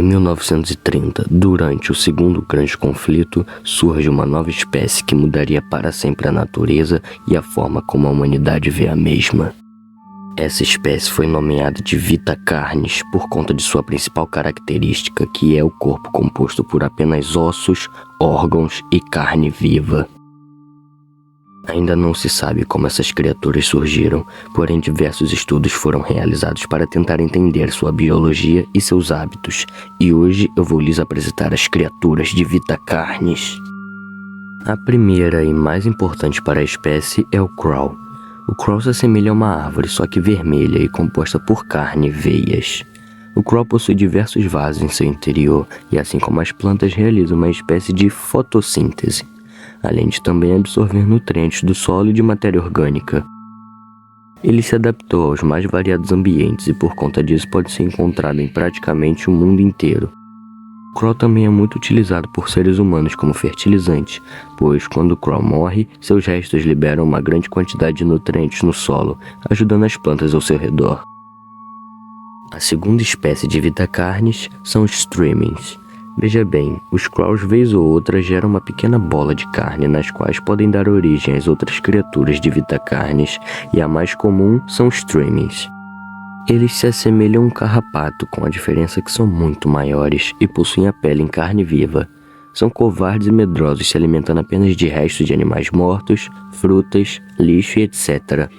Em 1930, durante o segundo grande conflito, surge uma nova espécie que mudaria para sempre a natureza e a forma como a humanidade vê a mesma. Essa espécie foi nomeada de Vita Carnis por conta de sua principal característica, que é o corpo composto por apenas ossos, órgãos e carne viva. Ainda não se sabe como essas criaturas surgiram, porém diversos estudos foram realizados para tentar entender sua biologia e seus hábitos, e hoje eu vou lhes apresentar as criaturas de Vita Carnis. A primeira e mais importante para a espécie é o Crow. O Crow se assemelha a uma árvore, só que vermelha e composta por carne e veias. O Crow possui diversos vasos em seu interior, e assim como as plantas realiza uma espécie de fotossíntese, além de também absorver nutrientes do solo e de matéria orgânica. Ele se adaptou aos mais variados ambientes e por conta disso pode ser encontrado em praticamente o mundo inteiro. O Crow também é muito utilizado por seres humanos como fertilizante, pois quando o Crow morre, seus restos liberam uma grande quantidade de nutrientes no solo, ajudando as plantas ao seu redor. A segunda espécie de Vita Carnis são os Streamings. Veja bem, os Crows vez ou outra geram uma pequena bola de carne nas quais podem dar origem às outras criaturas de Vita Carnis, e a mais comum são os Streamings. Eles se assemelham a um carrapato, com a diferença que são muito maiores e possuem a pele em carne viva. São covardes e medrosos, se alimentando apenas de restos de animais mortos, frutas, lixo e etc.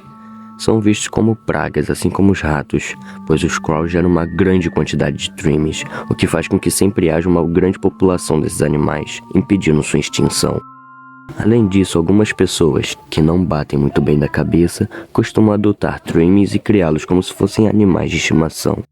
São vistos como pragas, assim como os ratos, pois os Crows geram uma grande quantidade de Streamings, o que faz com que sempre haja uma grande população desses animais, impedindo sua extinção. Além disso, algumas pessoas, que não batem muito bem da cabeça, costumam adotar Streamings e criá-los como se fossem animais de estimação.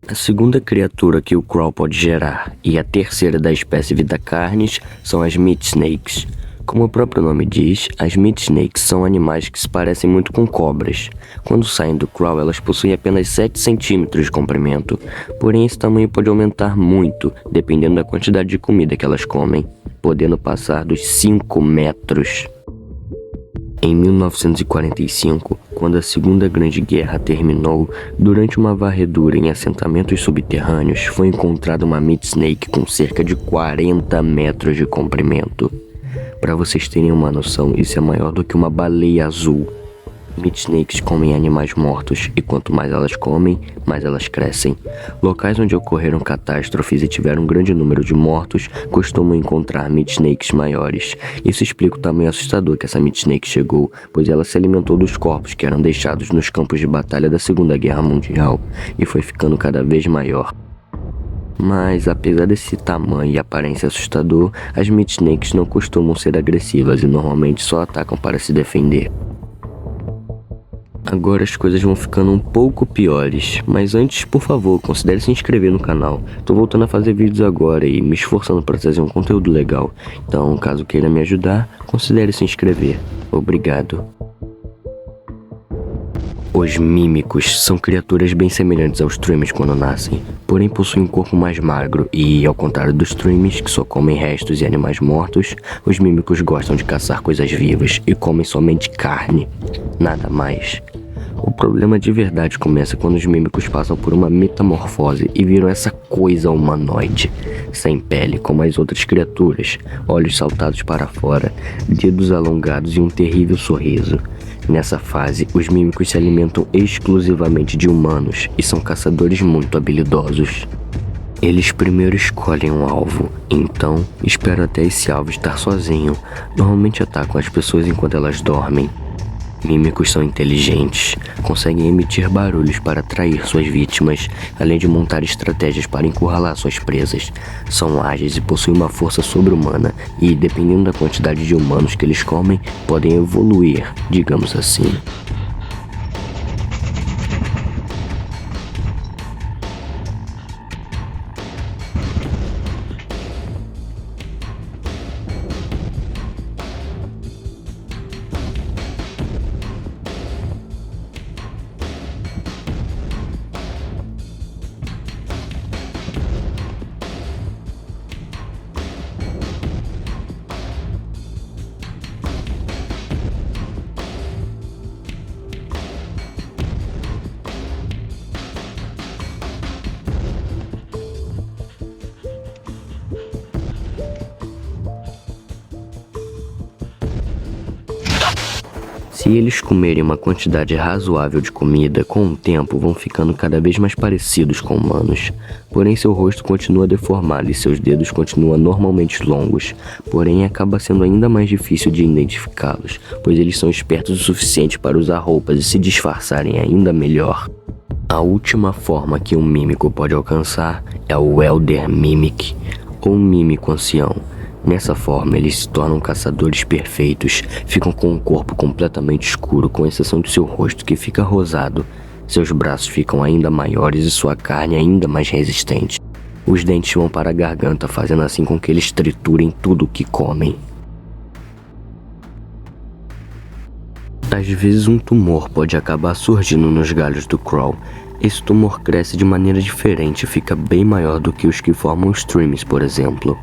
A segunda criatura que o Crow pode gerar, e a terceira da espécie Vita Carnis, são as Meat Snakes. Como o próprio nome diz, as Meat Snakes são animais que se parecem muito com cobras. Quando saem do Crow, elas possuem apenas 7 centímetros de comprimento, porém esse tamanho pode aumentar muito, dependendo da quantidade de comida que elas comem, podendo passar dos 5 metros. Em 1945, quando a Segunda Grande Guerra terminou, durante uma varredura em assentamentos subterrâneos, foi encontrada uma Meat Snake com cerca de 40 metros de comprimento. Para vocês terem uma noção, isso é maior do que uma baleia azul. Meat Snakes comem animais mortos, e quanto mais elas comem, mais elas crescem. Locais onde ocorreram catástrofes e tiveram um grande número de mortos costumam encontrar Meat Snakes maiores. Isso explica o tamanho assustador que essa Meat Snake chegou, pois ela se alimentou dos corpos que eram deixados nos campos de batalha da Segunda Guerra Mundial, e foi ficando cada vez maior. Mas, apesar desse tamanho e aparência assustador, as Meat Snakes não costumam ser agressivas e normalmente só atacam para se defender. Agora as coisas vão ficando um pouco piores, mas antes, por favor, considere se inscrever no canal. Tô voltando a fazer vídeos agora e me esforçando para trazer um conteúdo legal, então caso queira me ajudar, considere se inscrever. Obrigado. Os mímicos são criaturas bem semelhantes aos Streamings quando nascem, porém possuem um corpo mais magro e, ao contrário dos Streamings, que só comem restos e animais mortos, os mímicos gostam de caçar coisas vivas e comem somente carne, nada mais. O problema de verdade começa quando os mímicos passam por uma metamorfose e viram essa coisa humanoide, sem pele como as outras criaturas, olhos saltados para fora, dedos alongados e um terrível sorriso. Nessa fase, os mímicos se alimentam exclusivamente de humanos e são caçadores muito habilidosos. Eles primeiro escolhem um alvo, então esperam até esse alvo estar sozinho. Normalmente atacam as pessoas enquanto elas dormem. Mímicos são inteligentes, conseguem emitir barulhos para atrair suas vítimas, além de montar estratégias para encurralar suas presas. São ágeis e possuem uma força sobre-humana e, dependendo da quantidade de humanos que eles comem, podem evoluir, digamos assim. Se eles comerem uma quantidade razoável de comida, com o tempo vão ficando cada vez mais parecidos com humanos. Porém, seu rosto continua deformado e seus dedos continuam normalmente longos. Porém, acaba sendo ainda mais difícil de identificá-los, pois eles são espertos o suficiente para usar roupas e se disfarçarem ainda melhor. A última forma que um mímico pode alcançar é o Elder Mimic, ou mímico ancião. Nessa forma, eles se tornam caçadores perfeitos, ficam com um corpo completamente escuro, com exceção de seu rosto que fica rosado. Seus braços ficam ainda maiores e sua carne ainda mais resistente. Os dentes vão para a garganta, fazendo assim com que eles triturem tudo o que comem. Às vezes um tumor pode acabar surgindo nos galhos do Crawl. Esse tumor cresce de maneira diferente e fica bem maior do que os que formam os Trims, por exemplo.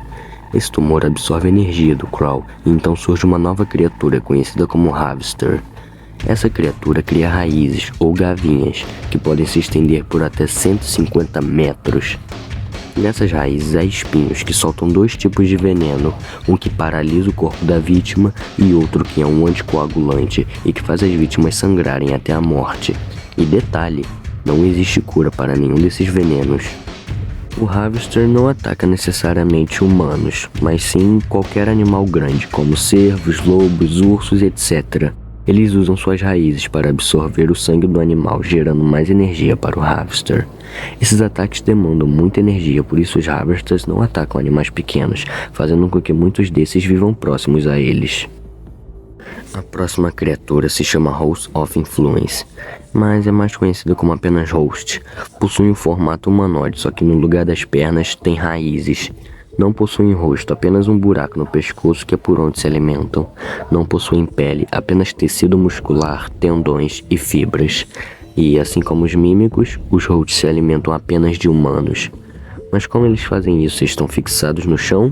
Esse tumor absorve a energia do Crawl e então surge uma nova criatura conhecida como Harvester. Essa criatura cria raízes ou gavinhas que podem se estender por até 150 metros. Nessas raízes há espinhos que soltam dois tipos de veneno, um que paralisa o corpo da vítima e outro que é um anticoagulante e que faz as vítimas sangrarem até a morte. E detalhe, não existe cura para nenhum desses venenos. O Harvester não ataca necessariamente humanos, mas sim qualquer animal grande, como cervos, lobos, ursos, etc. Eles usam suas raízes para absorver o sangue do animal, gerando mais energia para o Harvester. Esses ataques demandam muita energia, por isso os Harvesters não atacam animais pequenos, fazendo com que muitos desses vivam próximos a eles. A próxima criatura se chama Host of Influence, mas é mais conhecida como apenas Host. Possui um formato humanoide, só que no lugar das pernas tem raízes. Não possuem rosto, apenas um buraco no pescoço que é por onde se alimentam. Não possuem pele, apenas tecido muscular, tendões e fibras. E assim como os mímicos, os Hosts se alimentam apenas de humanos. Mas como eles fazem isso? Estão fixados no chão?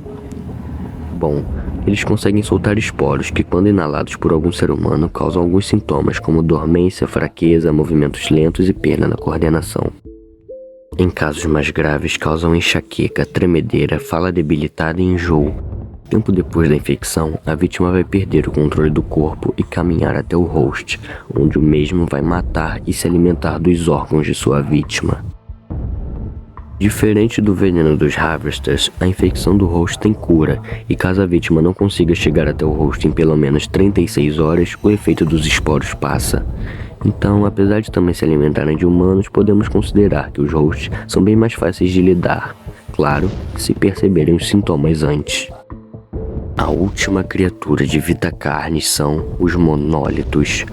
Bom, eles conseguem soltar esporos que, quando inalados por algum ser humano, causam alguns sintomas como dormência, fraqueza, movimentos lentos e perda na coordenação. Em casos mais graves, causam enxaqueca, tremedeira, fala debilitada e enjoo. Tempo depois da infecção, a vítima vai perder o controle do corpo e caminhar até o host, onde o mesmo vai matar e se alimentar dos órgãos de sua vítima. Diferente do veneno dos Harvesters, a infecção do host tem cura, e caso a vítima não consiga chegar até o host em pelo menos 36 horas, o efeito dos esporos passa. Então, apesar de também se alimentarem de humanos, podemos considerar que os hosts são bem mais fáceis de lidar. Claro, se perceberem os sintomas antes. A última criatura de Vitacarnes são os monólitos.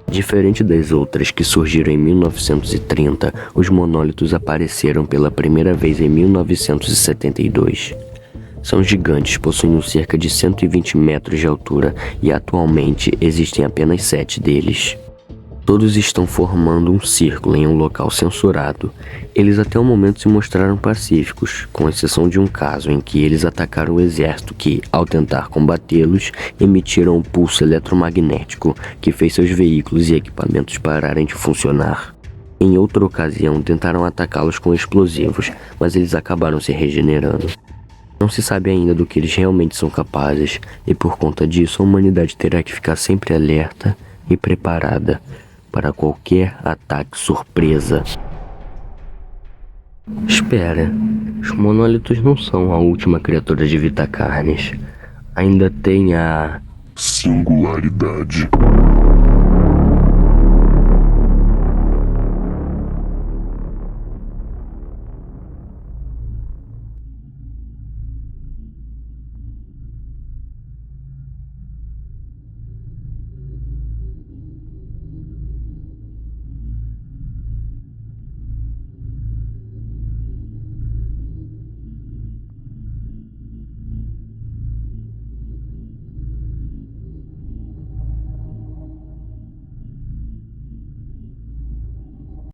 Diferente das outras que surgiram em 1930, os monólitos apareceram pela primeira vez em 1972. São gigantes, possuindo cerca de 120 metros de altura e atualmente existem apenas 7 deles. Todos estão formando um círculo em um local censurado. Eles até o momento se mostraram pacíficos, com exceção de um caso em que eles atacaram o exército que, ao tentar combatê-los, emitiram um pulso eletromagnético que fez seus veículos e equipamentos pararem de funcionar. Em outra ocasião, tentaram atacá-los com explosivos, mas eles acabaram se regenerando. Não se sabe ainda do que eles realmente são capazes, e por conta disso a humanidade terá que ficar sempre alerta e preparada para qualquer ataque surpresa. Espera, os monólitos não são a última criatura de Vitacarnes. Ainda tem a... singularidade.